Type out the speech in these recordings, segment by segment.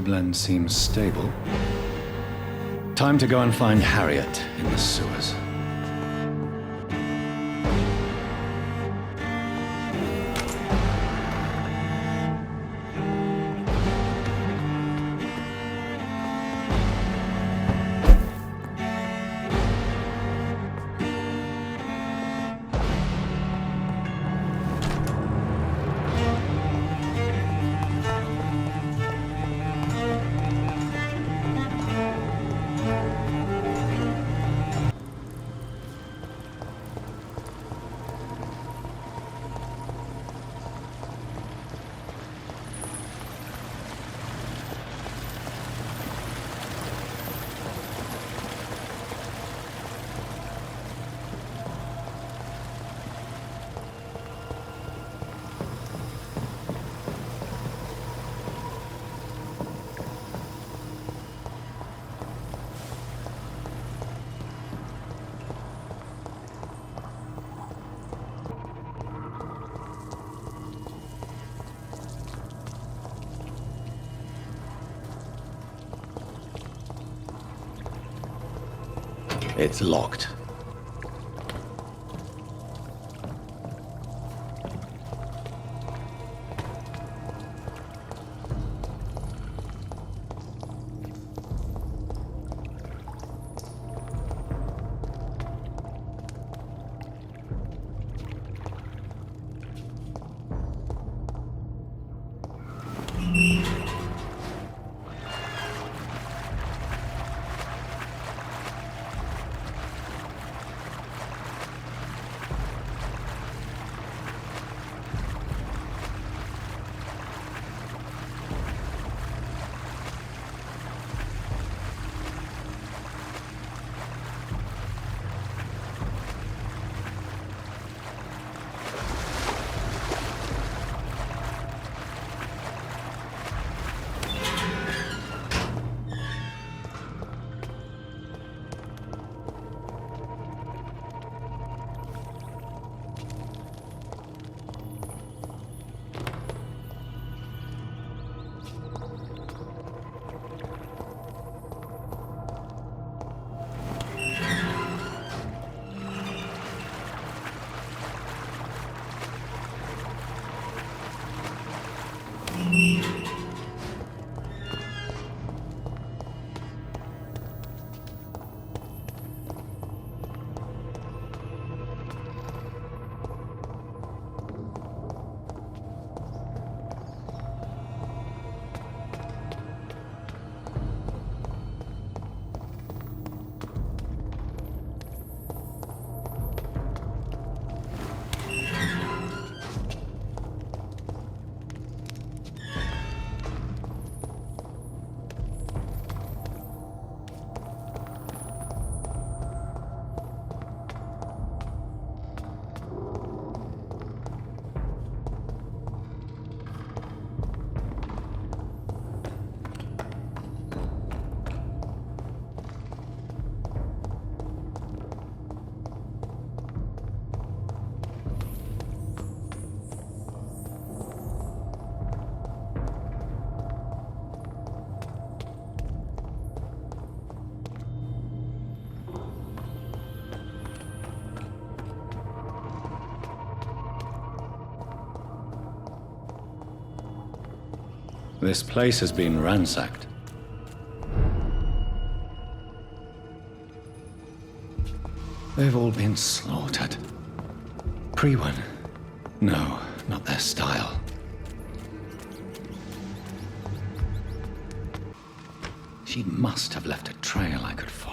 blend seems stable. Time to go and find Harriet in the sewers. It's locked. This place has been ransacked. They've all been slaughtered. Pre-one? No, not their style. She must have left a trail I could follow.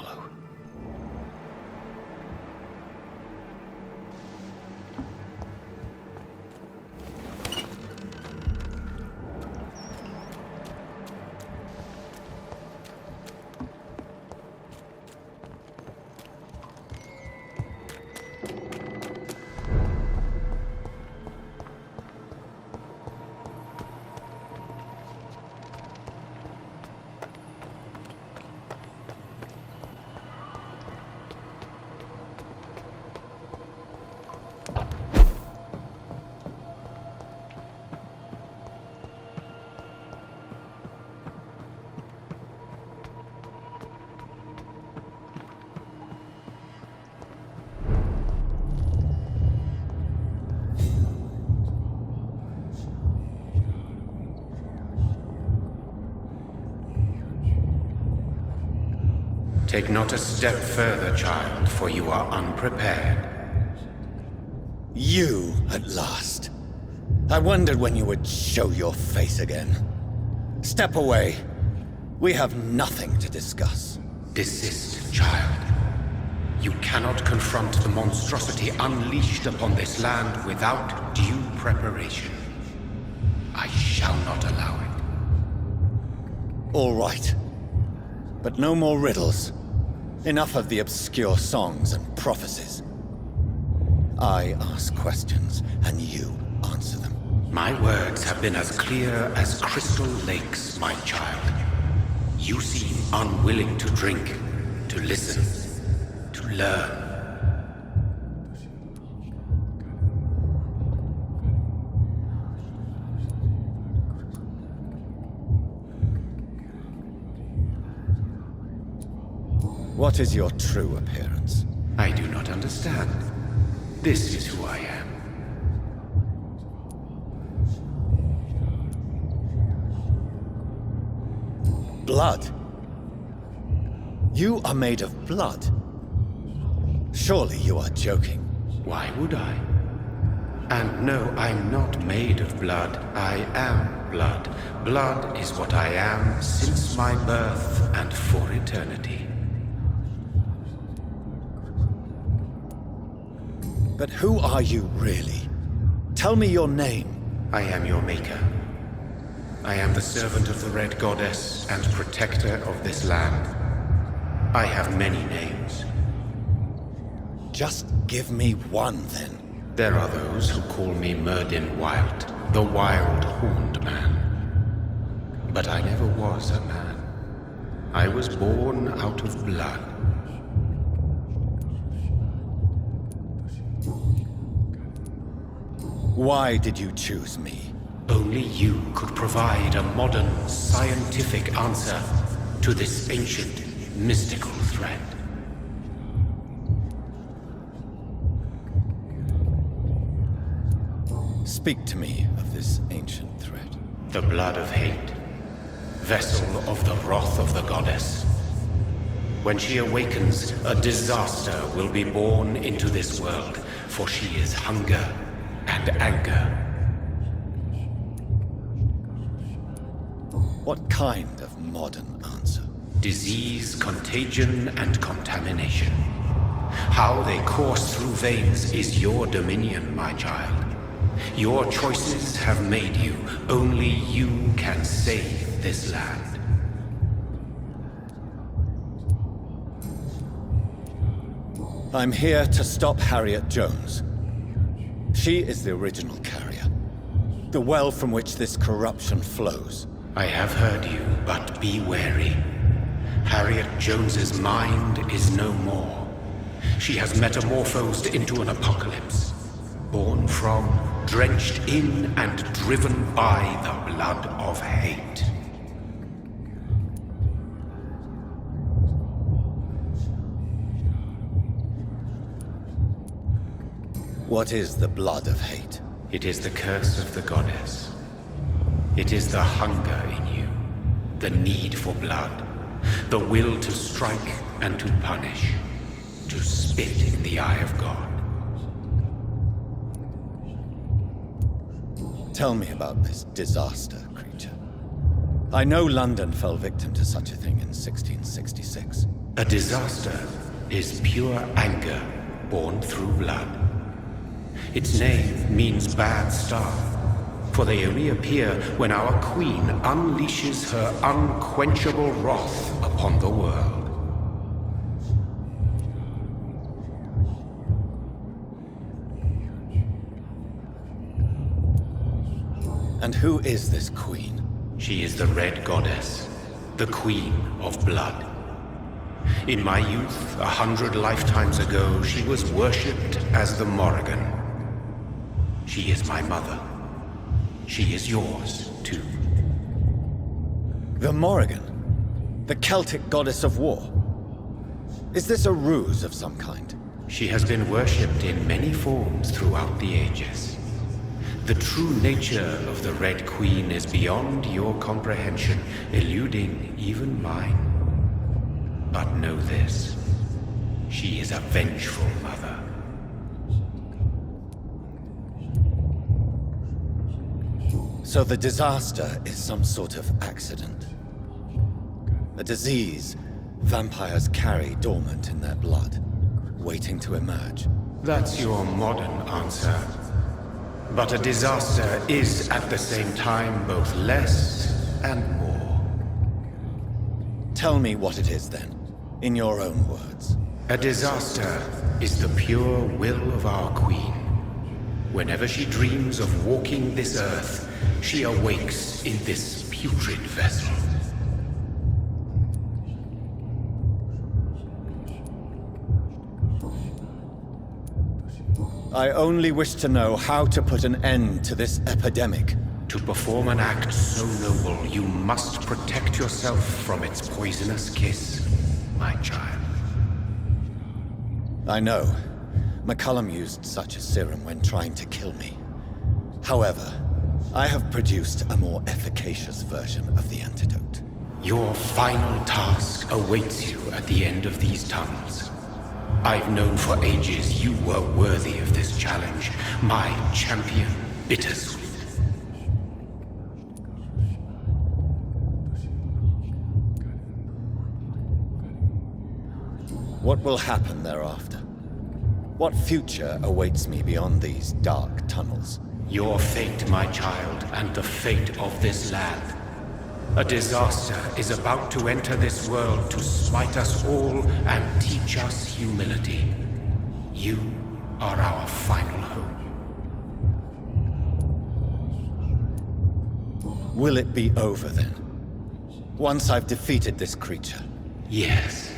Take not a step further, child, for you are unprepared. You, at last. I wondered when you would show your face again. Step away. We have nothing to discuss. Desist, child. You cannot confront the monstrosity unleashed upon this land without due preparation. I shall not allow it. All right. But no more riddles. Enough of the obscure songs and prophecies. I ask questions, and you answer them. My words have been as clear as crystal lakes, my child. You seem unwilling to drink, to listen, to learn. What is your true appearance? I do not understand. This is who I am. Blood? You are made of blood? Surely you are joking. Why would I? And no, I'm not made of blood. I am blood. Blood is what I am since my birth and for eternity. But who are you really? Tell me your name. I am your maker. I am the servant of the Red Goddess and protector of this land. I have many names. Just give me one, then. There are those who call me Myrddin Wild, the Wild Horned Man. But I never was a man. I was born out of blood. Why did you choose me? Only you could provide a modern, scientific answer to this ancient, mystical threat. Speak to me of this ancient threat. The blood of hate, vessel of the wrath of the goddess. When she awakens, a disaster will be born into this world, for she is hunger and anger. What kind of modern answer? Disease, contagion, and contamination. How they course through veins is your dominion, my child. Your choices have made you. Only you can save this land. I'm here to stop Harriet Jones. She is the original carrier. The well from which this corruption flows. I have heard you, but be wary. Harriet Jones's mind is no more. She has metamorphosed into an apocalypse. Born from, drenched in, and driven by the blood of hate. What is the blood of hate? It is the curse of the goddess. It is the hunger in you, the need for blood, the will to strike and to punish, to spit in the eye of God. Tell me about this disaster, creature. I know London fell victim to such a thing in 1666. A disaster is pure anger born through blood. Its name means bad star, for they only appear when our queen unleashes her unquenchable wrath upon the world. And who is this queen? She is the Red Goddess, the Queen of Blood. In my youth, 100 lifetimes ago, she was worshipped as the Morrigan. She is my mother. She is yours, too. The Morrigan? The Celtic goddess of war? Is this a ruse of some kind? She has been worshipped in many forms throughout the ages. The true nature of the Red Queen is beyond your comprehension, eluding even mine. But know this. She is a vengeful mother. So the disaster is some sort of accident. A disease vampires carry dormant in their blood, waiting to emerge. That's your modern answer. But a disaster is at the same time both less and more. Tell me what it is then, in your own words. A disaster is the pure will of our queen. Whenever she dreams of walking this earth, she awakes in this putrid vessel. I only wish to know how to put an end to this epidemic. To perform an act so noble, you must protect yourself from its poisonous kiss, my child. I know. McCullum used such a serum when trying to kill me. However, I have produced a more efficacious version of the antidote. Your final task awaits you at the end of these tunnels. I've known for ages you were worthy of this challenge, my champion, Bittersweet. What will happen thereafter? What future awaits me beyond these dark tunnels? Your fate, my child, and the fate of this land. A disaster is about to enter this world to smite us all and teach us humility. You are our final hope. Will it be over then? Once I've defeated this creature? Yes.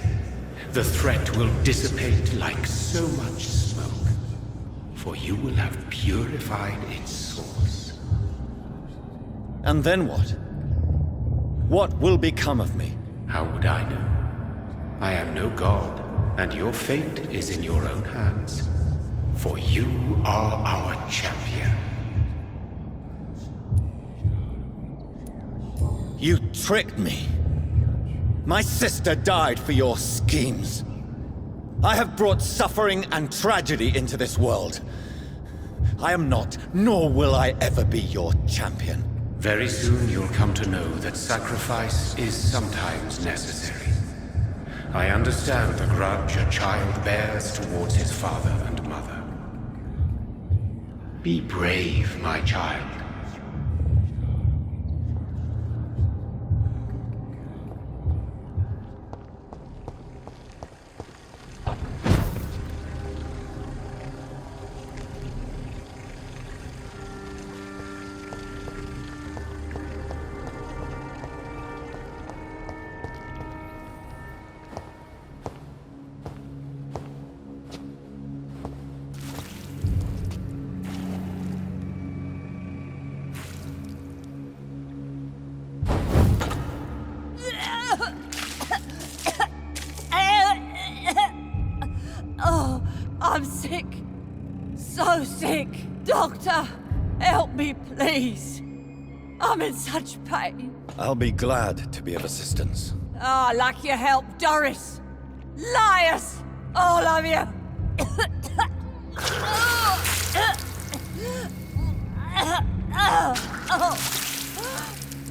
The threat will dissipate like so much smoke, for you will have purified its source. And then what? What will become of me? How would I know? I am no god, and your fate is in your own hands. For you are our champion. You tricked me. My sister died for your schemes. I have brought suffering and tragedy into this world. I am not, nor will I ever be your champion. Very soon you'll come to know that sacrifice is sometimes necessary. I understand the grudge a child bears towards his father and mother. Be brave, my child. Oh, I'm sick. So sick. Doctor, help me, please. I'm in such pain. I'll be glad to be of assistance. Ah, like your help, Doris. Liars! All of you!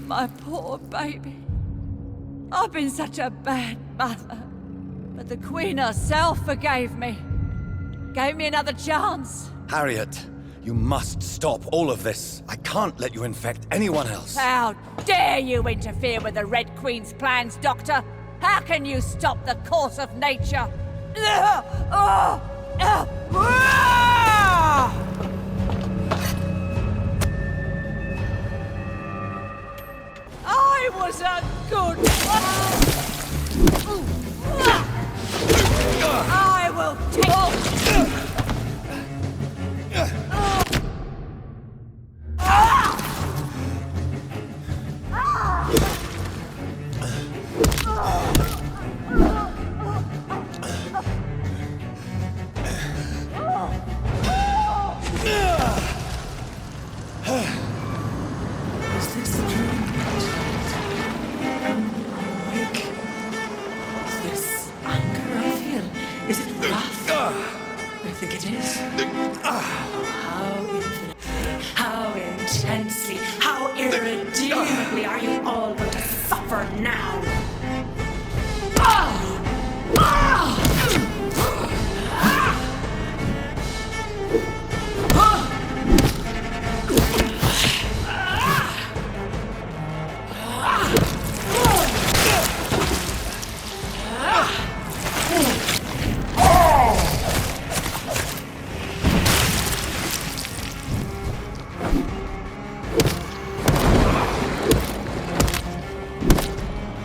My poor baby. I've been such a bad mother. But the Queen herself forgave me. Gave me another chance. Harriet, you must stop all of this. I can't let you infect anyone else. How dare you interfere with the Red Queen's plans, Doctor? How can you stop the course of nature? I was a good... I will take... Is this the dream? Wake think it is. How infinitely, how intensely, how irredeemably are you all going to suffer now?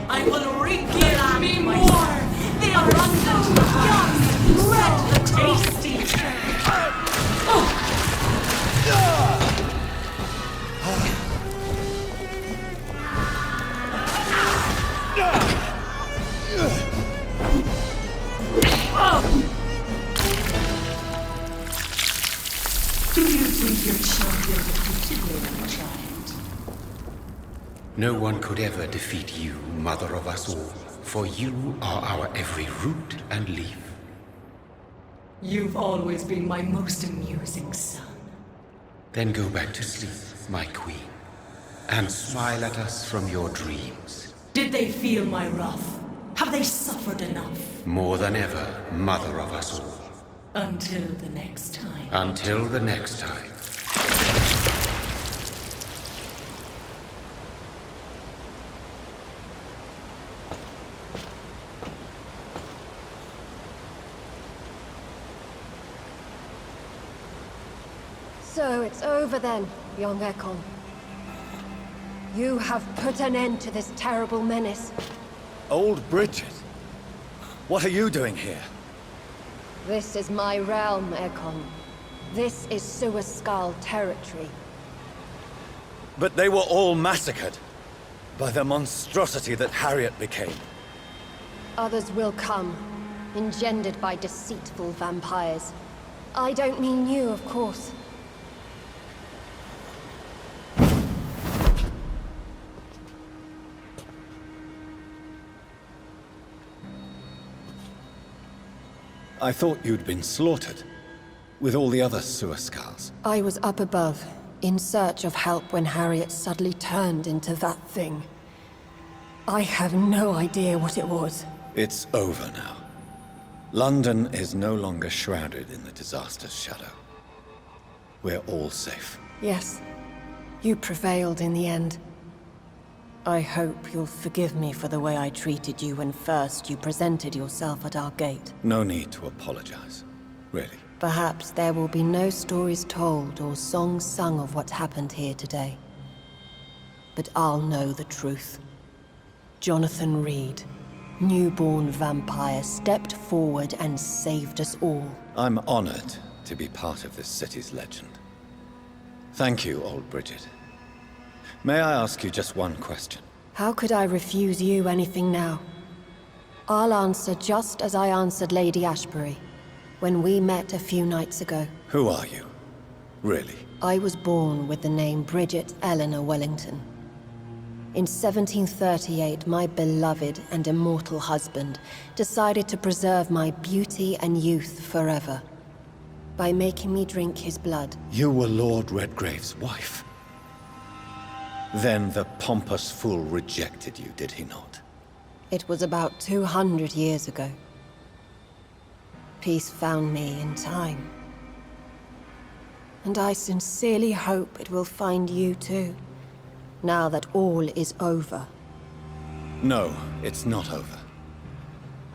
I will regale me more! The abundant, young, red, the tasty! Do you think your champion will continue, child? No one could ever defeat you, mother of us all, for you are our every root and leaf. You've always been my most amusing son. Then go back to sleep, my queen, and smile at us from your dreams. Did they feel my wrath? Have they suffered enough? More than ever, mother of us all. Until the next time. Until the next time. So it's over then, young Ekon. You have put an end to this terrible menace. Old Bridget? What are you doing here? This is my realm, Ekon. This is Suascal territory. But they were all massacred by the monstrosity that Harriet became. Others will come, engendered by deceitful vampires. I don't mean you, of course. I thought you'd been slaughtered, with all the other Suascals. I was up above, in search of help when Harriet suddenly turned into that thing. I have no idea what it was. It's over now. London is no longer shrouded in the disaster's shadow. We're all safe. Yes, you prevailed in the end. I hope you'll forgive me for the way I treated you when first you presented yourself at our gate. No need to apologize, really. Perhaps there will be no stories told or songs sung of what happened here today. But I'll know the truth. Jonathan Reed, newborn vampire, stepped forward and saved us all. I'm honored to be part of this city's legend. Thank you, old Bridget. May I ask you just one question? How could I refuse you anything now? I'll answer just as I answered Lady Ashbury when we met a few nights ago. Who are you? Really? I was born with the name Bridget Eleanor Wellington. In 1738, my beloved and immortal husband decided to preserve my beauty and youth forever by making me drink his blood. You were Lord Redgrave's wife. Then the pompous fool rejected you, did he not? It was about 200 years ago. Peace found me in time. And I sincerely hope it will find you too, now that all is over. No, it's not over.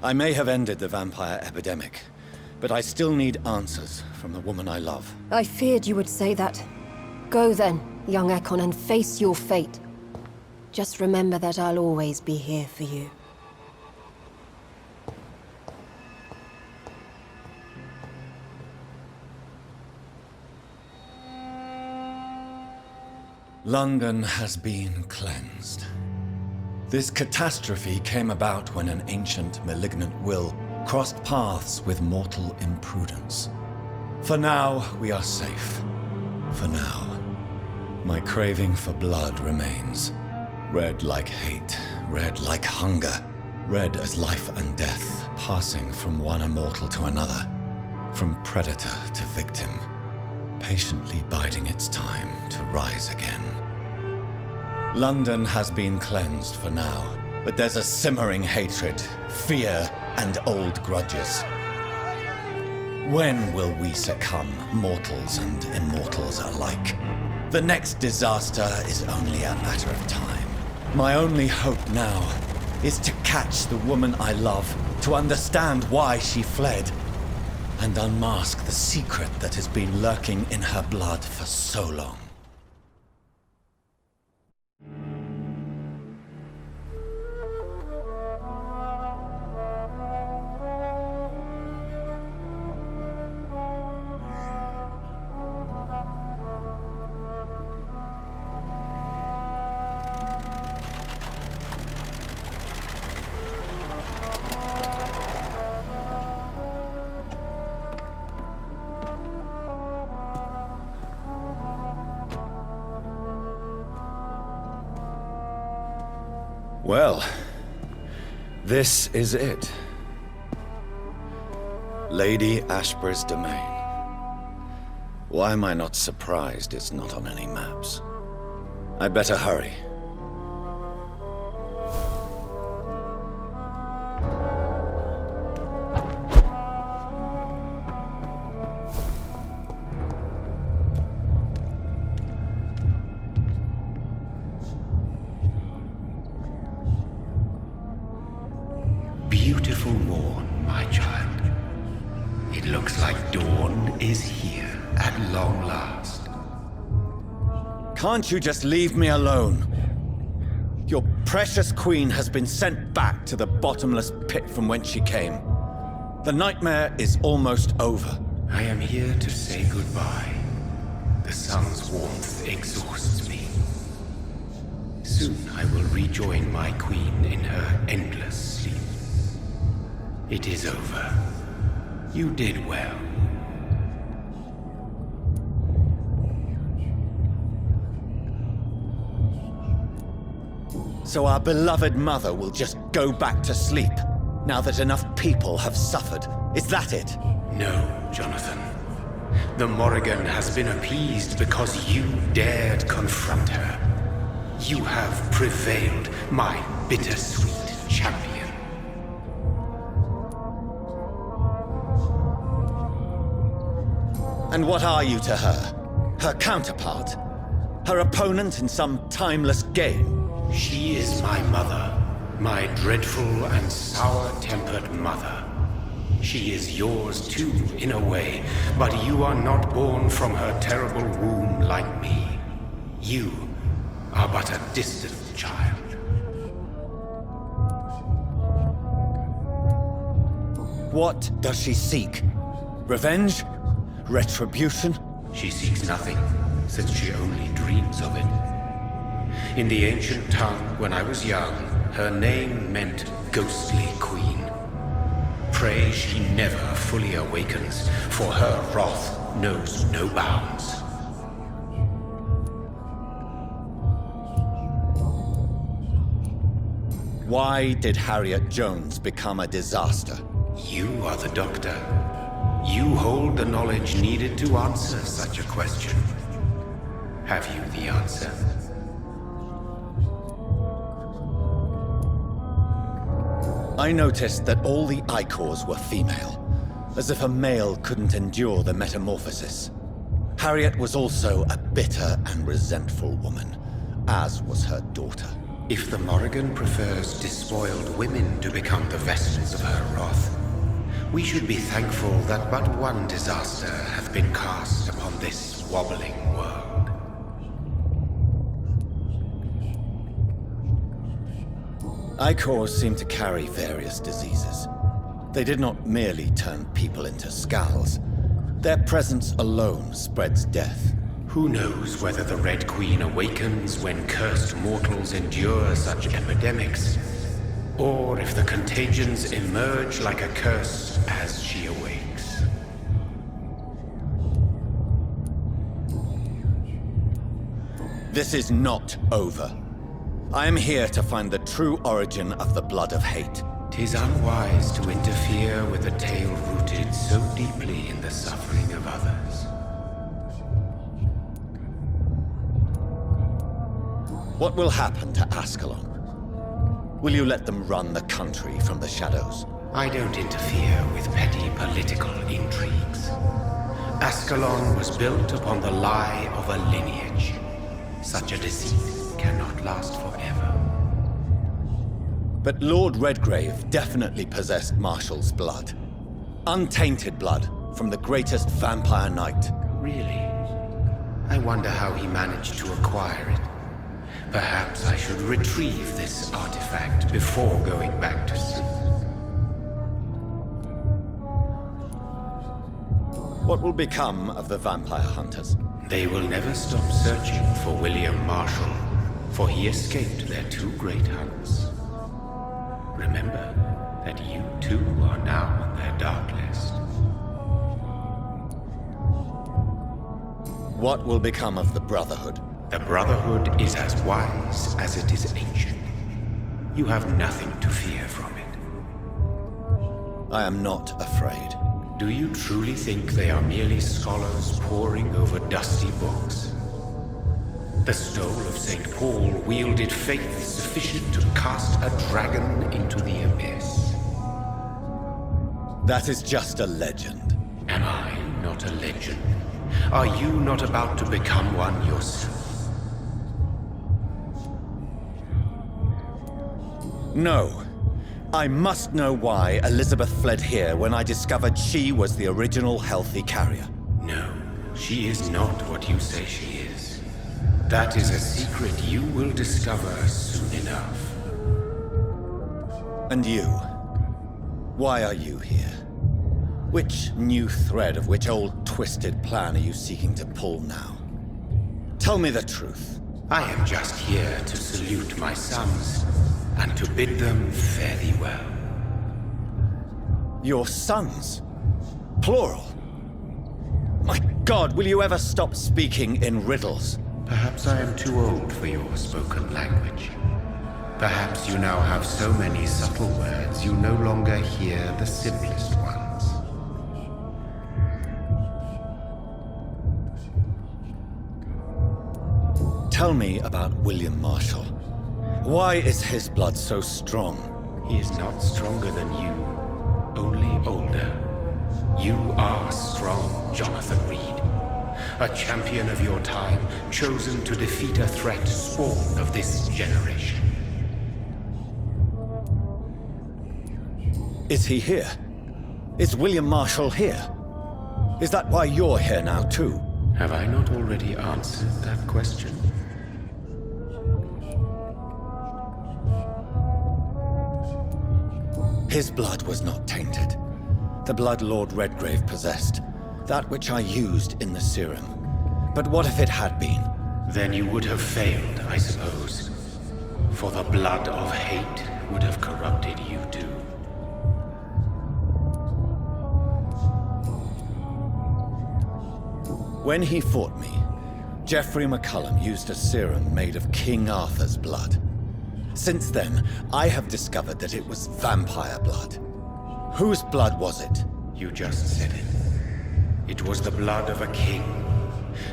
I may have ended the vampire epidemic, but I still need answers from the woman I love. I feared you would say that. Go then, young Ekon, and face your fate. Just remember that I'll always be here for you. London has been cleansed. This catastrophe came about when an ancient, malignant will crossed paths with mortal imprudence. For now, we are safe. For now. My craving for blood remains. Red like hate, red like hunger, red as life and death, passing from one immortal to another. From predator to victim, patiently biding its time to rise again. London has been cleansed for now, but there's a simmering hatred, fear, and old grudges. When will we succumb, mortals and immortals alike? The next disaster is only a matter of time. My only hope now is to catch the woman I love, to understand why she fled, and unmask the secret that has been lurking in her blood for so long. Well, this is it. Lady Ashbur's domain. Why am I not surprised it's not on any maps? I'd better hurry. Beautiful morn, my child. It looks like dawn is here at long last. Can't you just leave me alone? Your precious queen has been sent back to the bottomless pit from whence she came. The nightmare is almost over. I am here to say goodbye. The sun's warmth exhausts me. Soon I will rejoin my queen in her endless sleep. It is over. You did well. So our beloved mother will just go back to sleep, now that enough people have suffered. Is that it? No, Jonathan. The Morrigan has been appeased because you dared confront her. You have prevailed, my bittersweet champion. And what are you to her? Her counterpart? Her opponent in some timeless game? She is my mother, my dreadful and sour-tempered mother. She is yours too, in a way, but you are not born from her terrible womb like me. You are but a distant child. What does she seek? Revenge? Retribution? She seeks nothing, since she only dreams of it. In the ancient tongue, when I was young, her name meant Ghostly Queen. Pray she never fully awakens, for her wrath knows no bounds. Why did Harriet Jones become a disaster? You are the doctor. You hold the knowledge needed to answer such a question. Have you the answer? I noticed that all the Icors were female, as if a male couldn't endure the metamorphosis. Harriet was also a bitter and resentful woman, as was her daughter. If the Morrigan prefers despoiled women to become the vessels of her wrath, we should be thankful that but one disaster hath been cast upon this wobbling world. Icors seem to carry various diseases. They did not merely turn people into skulls. Their presence alone spreads death. Who knows whether the Red Queen awakens when cursed mortals endure such epidemics, or if the contagions emerge like a curse as she awakes. This is not over. I am here to find the true origin of the blood of hate. 'Tis unwise to interfere with a tale rooted so deeply in the suffering of others. What will happen to Ascalon? Will you let them run the country from the shadows? I don't interfere with petty political intrigues. Ascalon was built upon the lie of a lineage. Such a deceit cannot last forever. But Lord Redgrave definitely possessed Marshall's blood. Untainted blood from the greatest vampire knight. Really? I wonder how he managed to acquire it. Perhaps I should retrieve this artifact before going back to sleep. What will become of the vampire hunters? They will never stop searching for William Marshall, for he escaped their two great hunts. Remember that you too are now on their dark list. What will become of the Brotherhood? The Brotherhood is as wise as it is ancient. You have nothing to fear from it. I am not afraid. Do you truly think they are merely scholars poring over dusty books? The stole of St. Paul wielded faith sufficient to cast a dragon into the abyss. That is just a legend. Am I not a legend? Are you not about to become one yourself? No. I must know why Elizabeth fled here when I discovered she was the original healthy carrier. No, she is not what you say she is. That is a secret you will discover soon enough. And you? Why are you here? Which new thread of which old twisted plan are you seeking to pull now? Tell me the truth. I am just here to salute my sons, and to bid them fare thee well. Your sons? Plural? My God, will you ever stop speaking in riddles? Perhaps I am too old for your spoken language. Perhaps you now have so many subtle words you no longer hear the simplest ones. Tell me about William Marshall. Why is his blood so strong? He is not stronger than you, only older. You are strong, Jonathan Reed. A champion of your time, chosen to defeat a threat spawned of this generation. Is he here? Is William Marshall here? Is that why you're here now, too? Have I not already answered that question? His blood was not tainted. The blood Lord Redgrave possessed. That which I used in the serum. But what if it had been? Then you would have failed, I suppose. For the blood of hate would have corrupted you too. When he fought me, Geoffrey McCullum used a serum made of King Arthur's blood. Since then, I have discovered that it was vampire blood. Whose blood was it? You just said it. It was the blood of a king.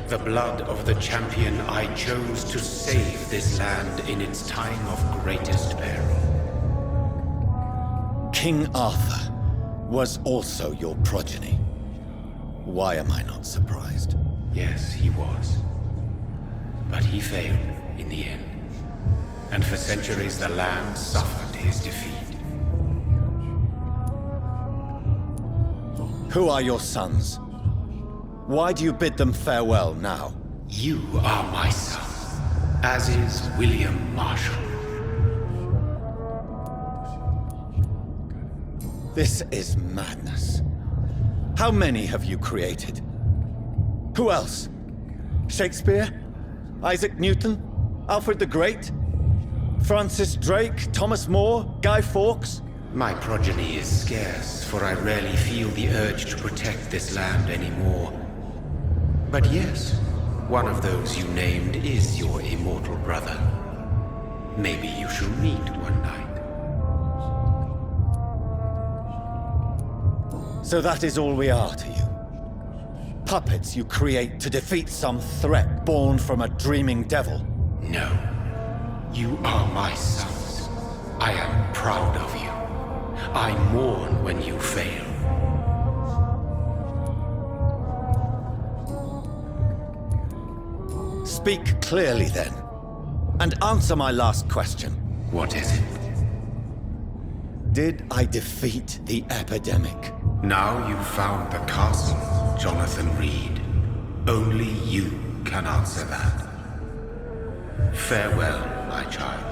The blood of the champion I chose to save this land in its time of greatest peril. King Arthur was also your progeny. Why am I not surprised? Yes, he was. But he failed in the end. And for centuries the land suffered his defeat. Who are your sons? Why do you bid them farewell now? You are my son, as is William Marshall. This is madness. How many have you created? Who else? Shakespeare? Isaac Newton? Alfred the Great? Francis Drake? Thomas More? Guy Fawkes? My progeny is scarce, for I rarely feel the urge to protect this land anymore. But yes, one of those you named is your immortal brother. Maybe you shall meet one night. So that is all we are to you? Puppets you create to defeat some threat born from a dreaming devil? No. You are my sons. I am proud of you. I mourn when you fail. Speak clearly then, and answer my last question. What is it? Did I defeat the epidemic? Now you've found the castle, Jonathan Reed. Only you can answer that. Farewell, my child.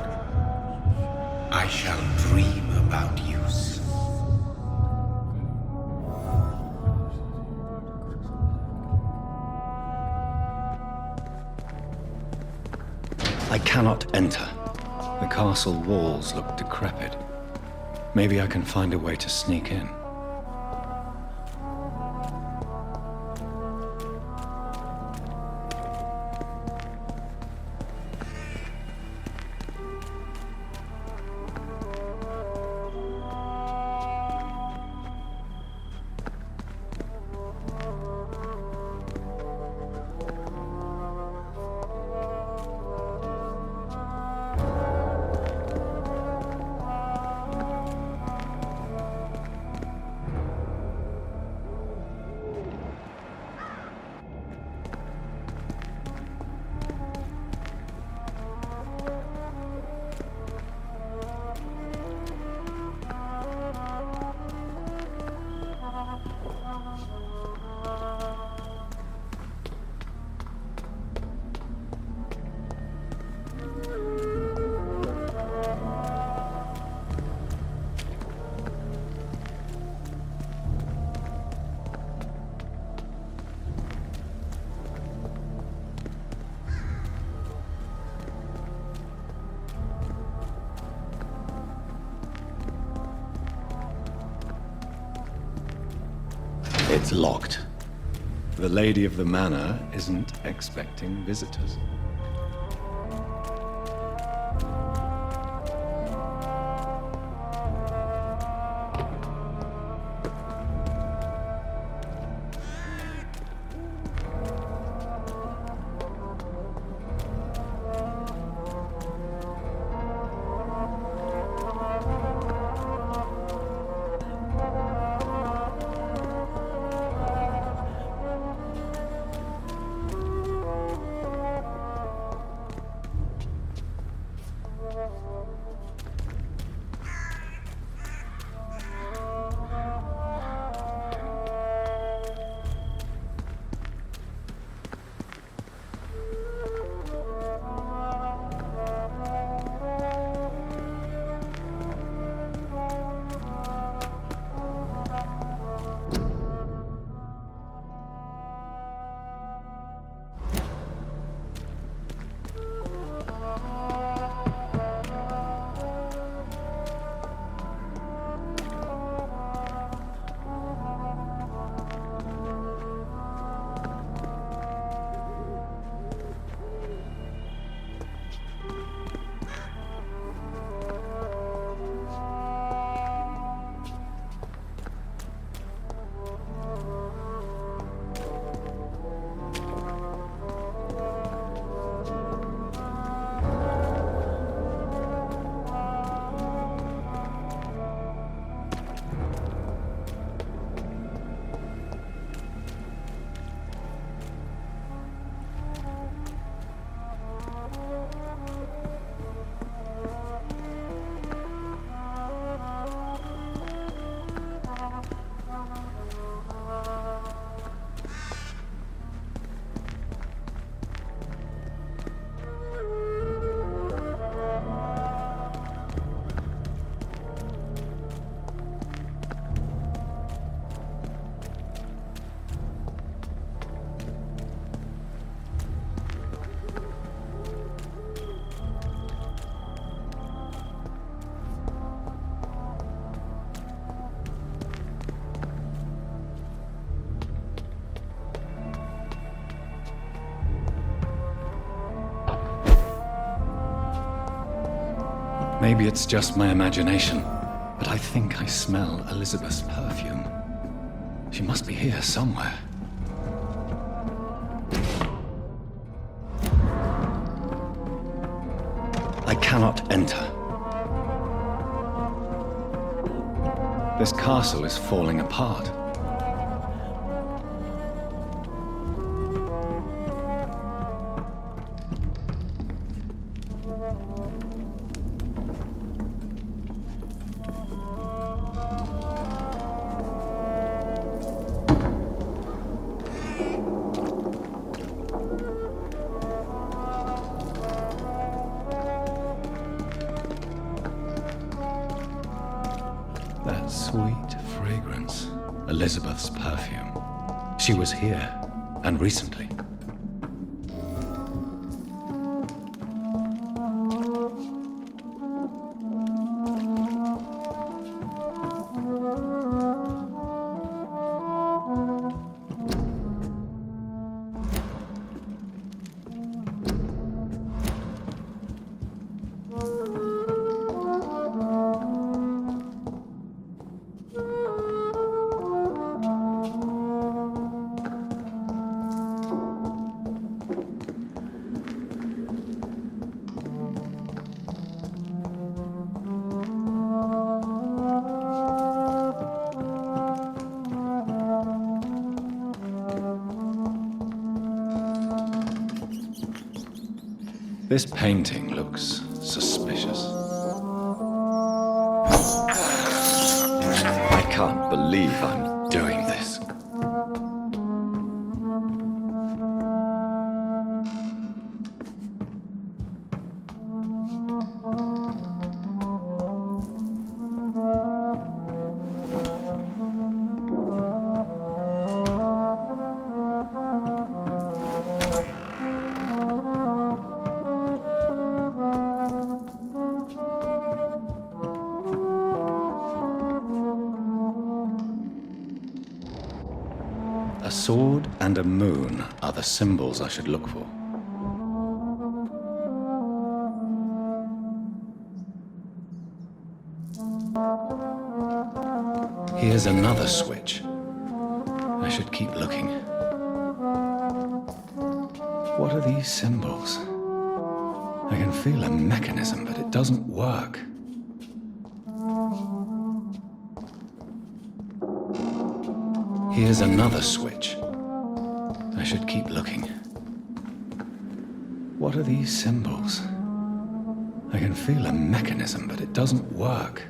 I shall dream about you soon. I cannot enter. The castle walls look decrepit. Maybe I can find a way to sneak in. It's locked. The lady of the manor isn't expecting visitors. Maybe it's just my imagination, but I think I smell Elizabeth's perfume. She must be here somewhere. I cannot enter. This castle is falling apart. That sweet fragrance. Elizabeth's perfume. She was here, and recently. This painting looks suspicious. I can't believe I'm doing this. A sword and a moon are the symbols I should look for. Here's another switch. I should keep looking. What are these symbols? I can feel a mechanism, but it doesn't work. Here's another switch. I should keep looking. What are these symbols? I can feel a mechanism, but it doesn't work.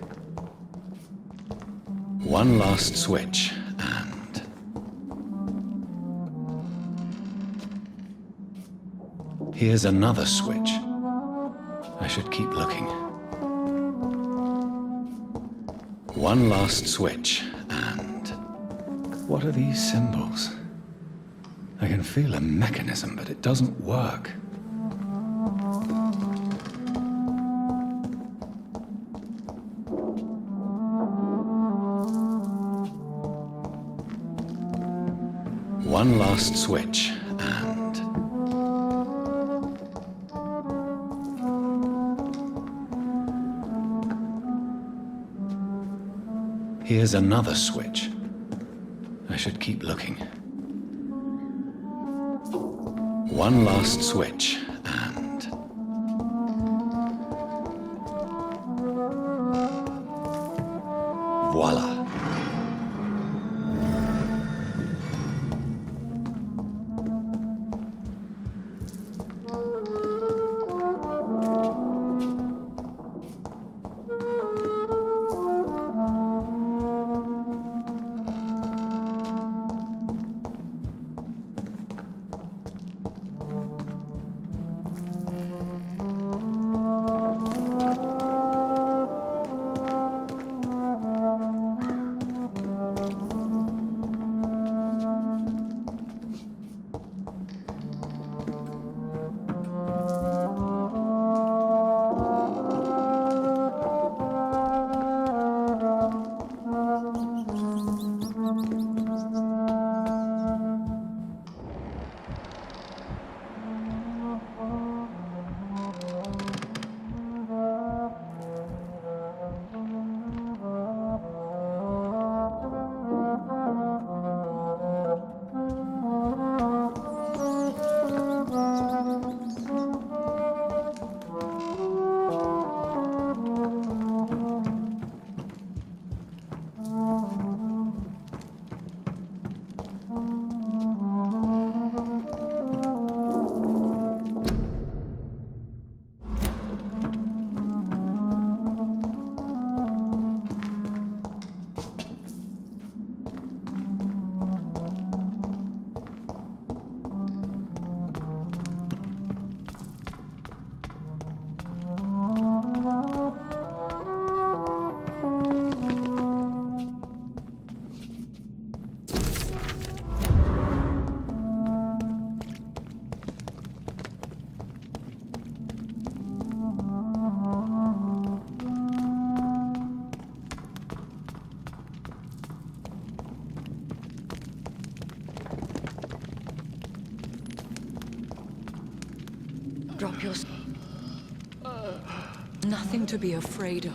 One last switch, and... Here's another switch. I should keep looking. One last switch, and... What are these symbols? I can feel a mechanism, but it doesn't work. One last switch, and... Here's another switch. I should keep looking. One last switch, and... Voila. drop your... Nothing to be afraid of.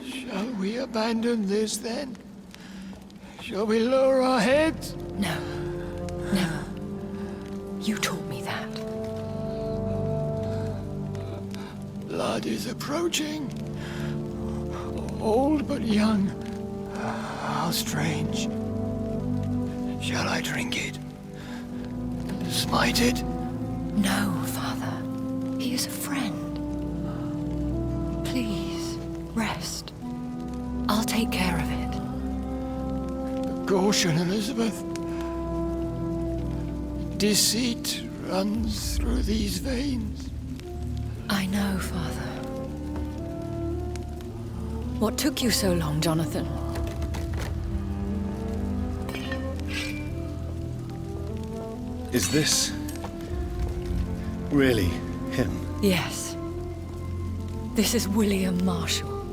Shall we abandon this then? Shall we lower our heads? No. Never. You taught me that. Blood is approaching. Old but young. How strange. Shall I drink it? Smite it? No, Father. He is a friend. Please, rest. I'll take care of it. Caution, Elizabeth. Deceit runs through these veins. I know, Father. What took you so long, Jonathan? Is this really him? Yes. This is William Marshall,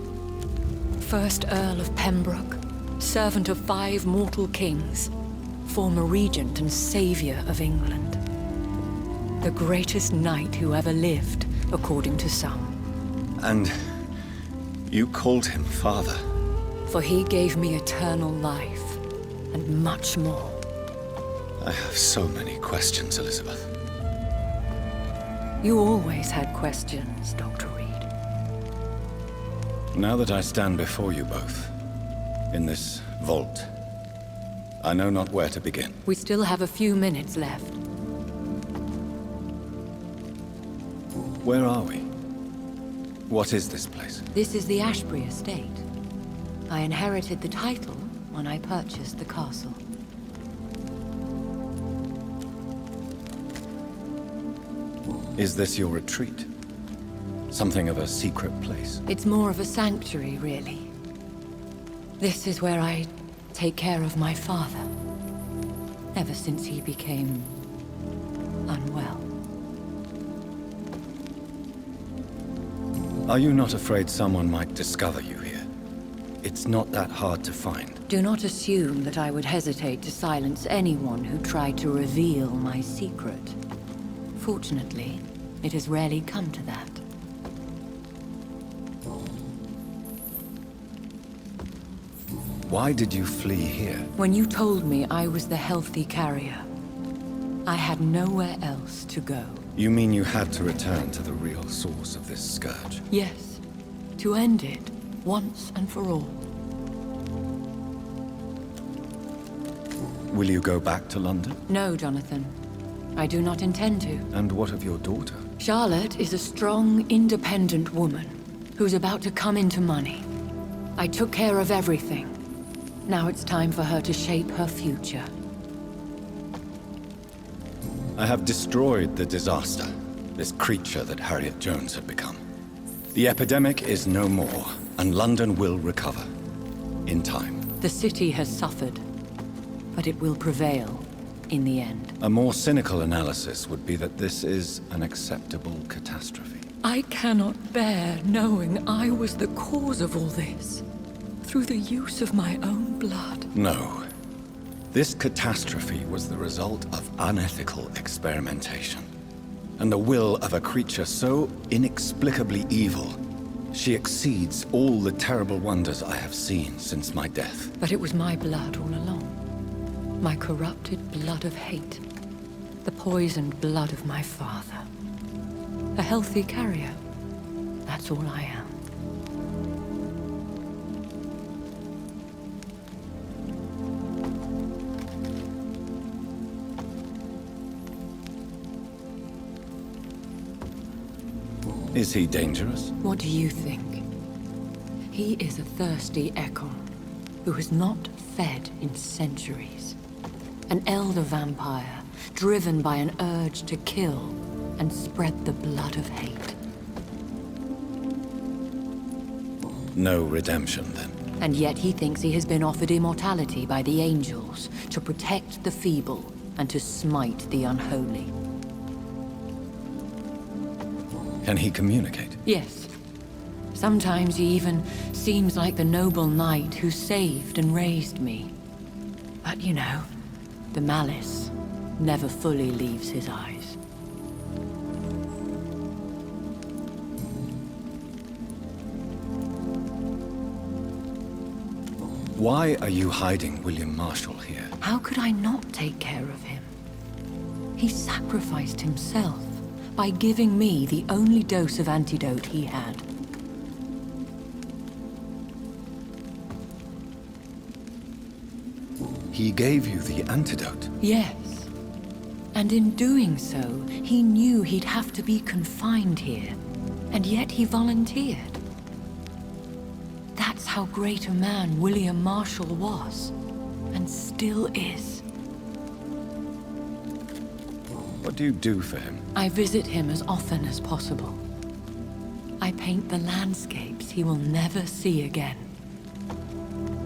1st Earl of Pembroke, servant of 5 mortal kings, former regent and savior of England. The greatest knight who ever lived, according to some. And you called him father? For he gave me eternal life, and much more. I have so many questions, Elizabeth. You always had questions, Dr. Reed. Now that I stand before you both, in this vault, I know not where to begin. We still have a few minutes left. Where are we? What is this place? This is the Ashbury estate. I inherited the title when I purchased the castle. Is this your retreat? Something of a secret place? It's more of a sanctuary, really. This is where I take care of my father. Ever since he became unwell. Are you not afraid someone might discover you here? It's not that hard to find. Do not assume that I would hesitate to silence anyone who tried to reveal my secret. Fortunately, it has rarely come to that. Why did you flee here? When you told me I was the healthy carrier, I had nowhere else to go. You mean you had to return to the real source of this scourge? Yes, to end it once and for all. Will you go back to London? No, Jonathan. I do not intend to. And what of your daughter? Charlotte is a strong, independent woman who's about to come into money. I took care of everything. Now it's time for her to shape her future. I have destroyed the disaster, this creature that Harriet Jones had become. The epidemic is no more, and London will recover. In time. The city has suffered, but it will prevail in the end. A more cynical analysis would be that this is an acceptable catastrophe. I cannot bear knowing I was the cause of all this, through the use of my own blood. No. This catastrophe was the result of unethical experimentation. And the will of a creature so inexplicably evil, she exceeds all the terrible wonders I have seen since my death. But it was my blood all along. My corrupted blood of hate. The poisoned blood of my father. A healthy carrier. That's all I am. Is he dangerous? What do you think? He is a thirsty echo who has not fed in centuries. An elder vampire, driven by an urge to kill and spread the blood of hate. No redemption, then. And yet he thinks he has been offered immortality by the angels to protect the feeble and to smite the unholy. Can he communicate? Yes. Sometimes he even seems like the noble knight who saved and raised me. But you know, the malice never fully leaves his eyes. Why are you hiding William Marshall here? How could I not take care of him? He sacrificed himself by giving me the only dose of antidote he had. He gave you the antidote. Yes. And in doing so, he knew he'd have to be confined here. And yet he volunteered. That's how great a man William Marshall was. And still is. What do you do for him? I visit him as often as possible. I paint the landscapes he will never see again.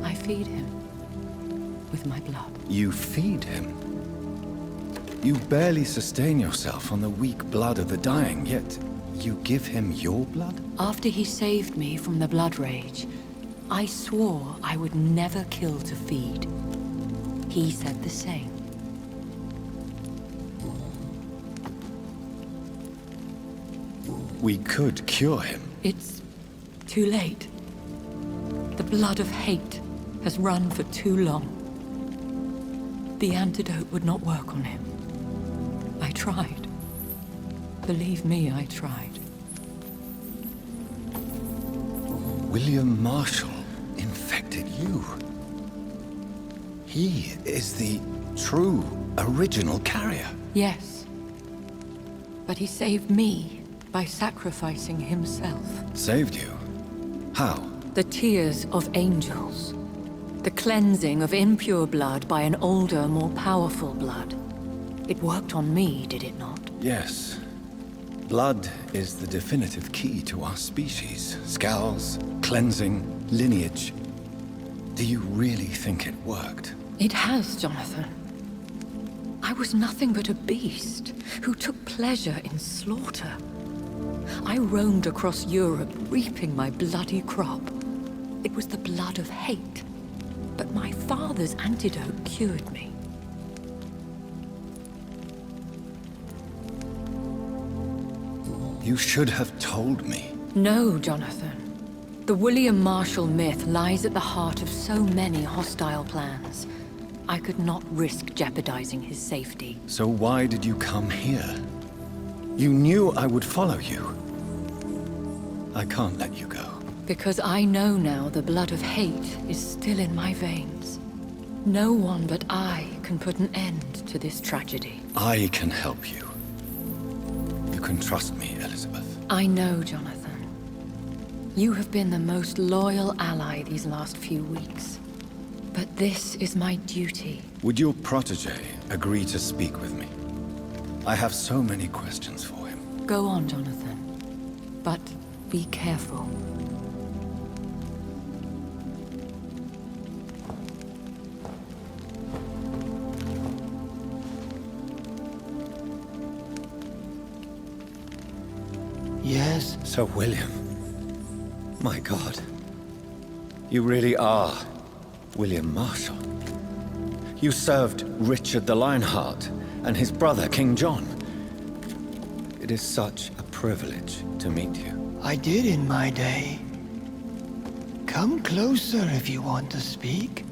I feed him with my blood. You feed him? You barely sustain yourself on the weak blood of the dying, yet you give him your blood? After he saved me from the blood rage, I swore I would never kill to feed. He said the same. We could cure him. It's too late. The blood of hate has run for too long. The antidote would not work on him. I tried. Believe me, I tried. William Marshall infected you. He is the true, original carrier. Yes. But he saved me by sacrificing himself. Saved you? How? The tears of angels. The cleansing of impure blood by an older, more powerful blood. It worked on me, did it not? Yes. Blood is the definitive key to our species. Scowls, cleansing, lineage. Do you really think it worked? It has, Jonathan. I was nothing but a beast who took pleasure in slaughter. I roamed across Europe, reaping my bloody crop. It was the blood of hate. But my father's antidote cured me. You should have told me. No, Jonathan. The William Marshall myth lies at the heart of so many hostile plans. I could not risk jeopardizing his safety. So why did you come here? You knew I would follow you. I can't let you go. Because I know now the blood of hate is still in my veins. No one but I can put an end to this tragedy. I can help you. You can trust me, Elizabeth. I know, Jonathan. You have been the most loyal ally these last few weeks. But this is my duty. Would your protege agree to speak with me? I have so many questions for him. Go on, Jonathan. But be careful. Yes? Sir William. My God. You really are William Marshall. You served Richard the Lionheart and his brother, King John. It is such a privilege to meet you. I did in my day. Come closer if you want to speak.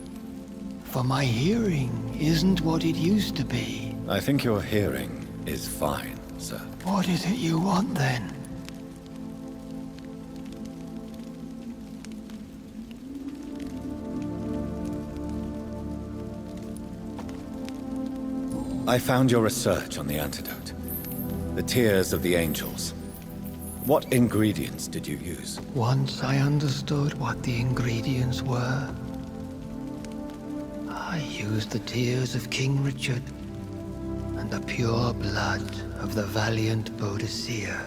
For my hearing isn't what it used to be. I think your hearing is fine, sir. What is it you want then? I found your research on the antidote. The tears of the angels. What ingredients did you use? Once I understood what the ingredients were, I used the tears of King Richard and the pure blood of the valiant Boadicea.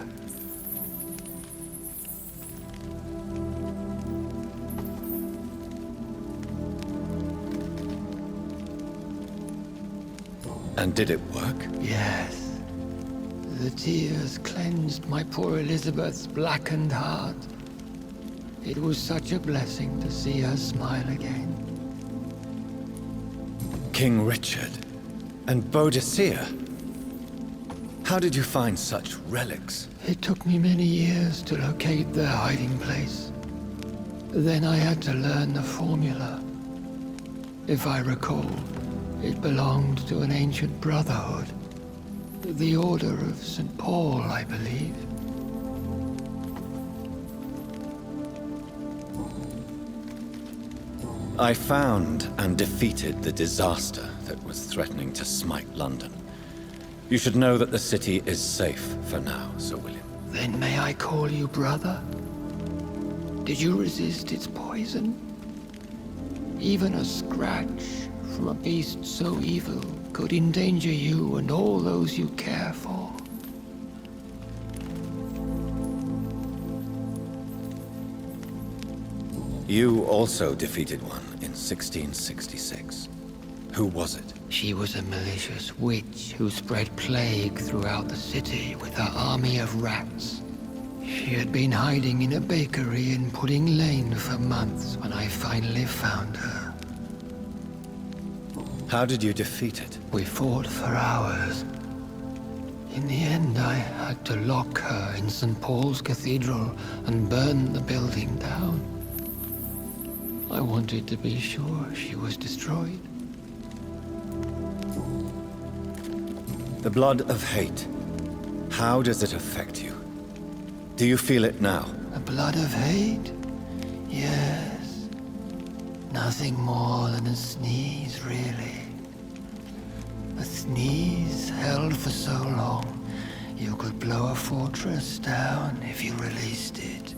And did it work? Yes. The tears cleansed my poor Elizabeth's blackened heart. It was such a blessing to see her smile again. King Richard and Boadicea. How did you find such relics? It took me many years to locate their hiding place. Then I had to learn the formula. If I recall, it belonged to an ancient brotherhood. The Order of St. Paul, I believe. I found and defeated the disaster that was threatening to smite London. You should know that the city is safe for now, Sir William. Then may I call you brother? Did you resist its poison? Even a scratch from a beast so evil could endanger you and all those you care for. You also defeated one in 1666. Who was it? She was a malicious witch who spread plague throughout the city with her army of rats. She had been hiding in a bakery in Pudding Lane for months when I finally found her. How did you defeat it? We fought for hours. In the end, I had to lock her in St. Paul's Cathedral and burn the building down. I wanted to be sure she was destroyed. The blood of hate. How does it affect you? Do you feel it now? The blood of hate? Yes. Nothing more than a sneeze, really. A sneeze held for so long, you could blow a fortress down if you released it.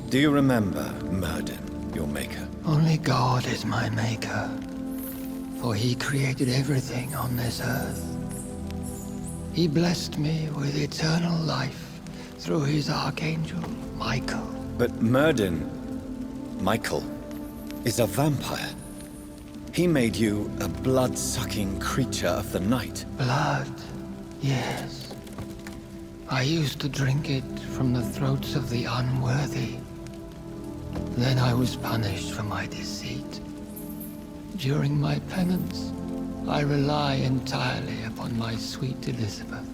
Do you remember Myrddin, your maker? Only God is my maker, for he created everything on this earth. He blessed me with eternal life through his archangel, Michael. But Myrddin, Michael, is a vampire. He made you a blood-sucking creature of the night. Blood, yes. I used to drink it from the throats of the unworthy. Then I was punished for my deceit. During my penance, I rely entirely upon my sweet Elizabeth.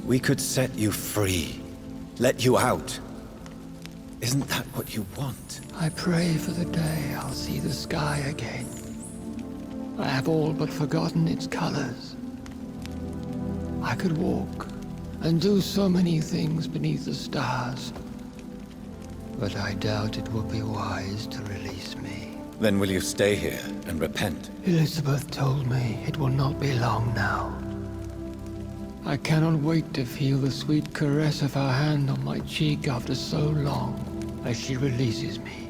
We could set you free, let you out. Isn't that what you want? I pray for the day I'll see the sky again. I have all but forgotten its colors. I could walk and do so many things beneath the stars. But I doubt it would be wise to release me. Then will you stay here and repent? Elizabeth told me it will not be long now. I cannot wait to feel the sweet caress of her hand on my cheek after so long as she releases me.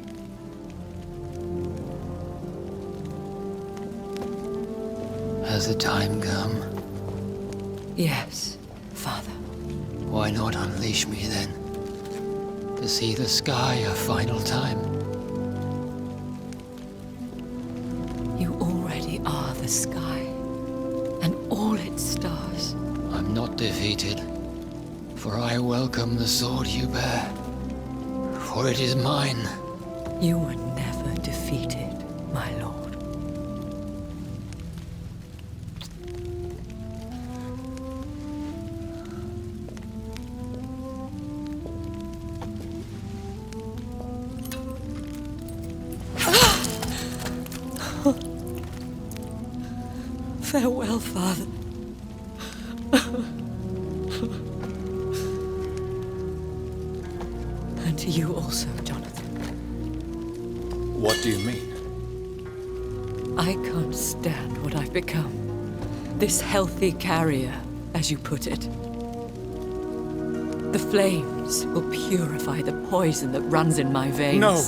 Has the time come? Yes, Father. Why not unleash me then? To see the sky a final time? You already are the sky, and all its stars. I'm not defeated, for I welcome the sword you bear, for it is mine. You were never defeated, my lord. Farewell, Father. And to you also, Jonathan. What do you mean? I can't stand what I've become. This healthy carrier, as you put it. The flames will purify the poison that runs in my veins. No!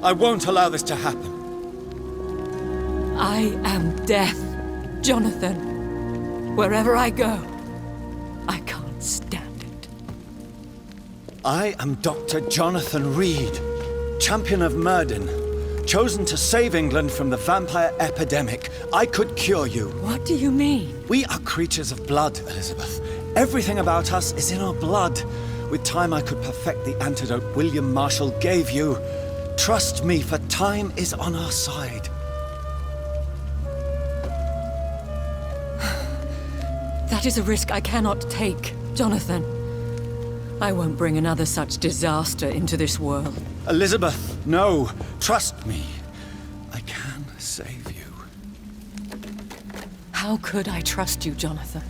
I won't allow this to happen. I am death, Jonathan. Wherever I go, I can't stand it. I am Dr. Jonathan Reed. Champion of Myrddin, chosen to save England from the vampire epidemic. I could cure you. What do you mean? We are creatures of blood, Elizabeth. Everything about us is in our blood. With time, I could perfect the antidote William Marshall gave you. Trust me, for time is on our side. That is a risk I cannot take, Jonathan. I won't bring another such disaster into this world. Elizabeth, no. Trust me. I can save you. How could I trust you, Jonathan?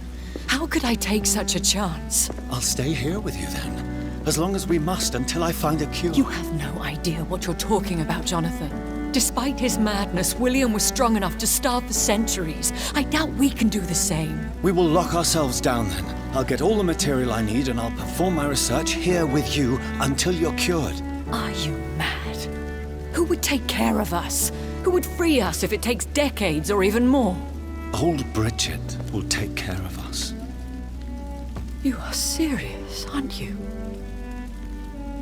How could I take such a chance? I'll stay here with you then, as long as we must until I find a cure. You have no idea what you're talking about, Jonathan. Despite his madness, William was strong enough to starve for centuries. I doubt we can do the same. We will lock ourselves down then. I'll get all the material I need and I'll perform my research here with you until you're cured. Are you mad? Who would take care of us? Who would free us if it takes decades or even more? Old Bridget will take care of us. You are serious, aren't you?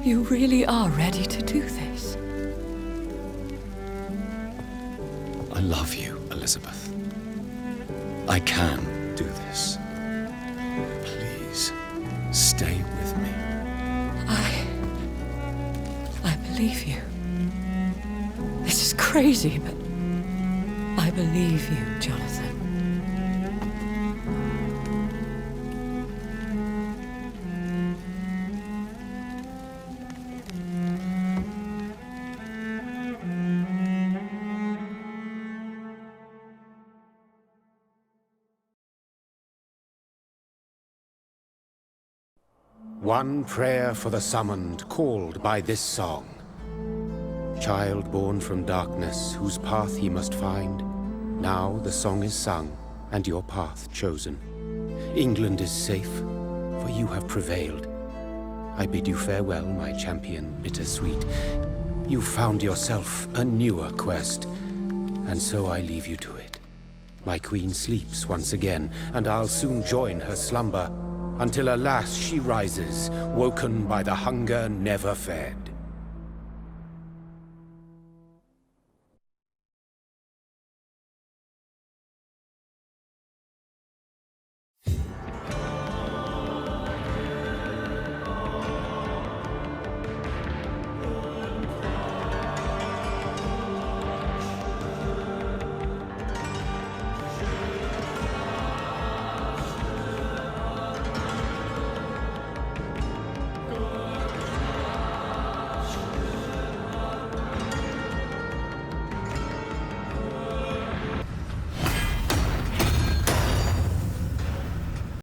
You really are ready to do this? I love you, Elizabeth. I can do this. Please, stay with me. I believe you. This is crazy, but I believe you, Jonathan. One prayer for the summoned, called by this song. Child born from darkness, whose path he must find. Now the song is sung, and your path chosen. England is safe, for you have prevailed. I bid you farewell, my champion bittersweet. You found yourself a newer quest, and so I leave you to it. My queen sleeps once again, and I'll soon join her slumber, until alas she rises, woken by the hunger never fed.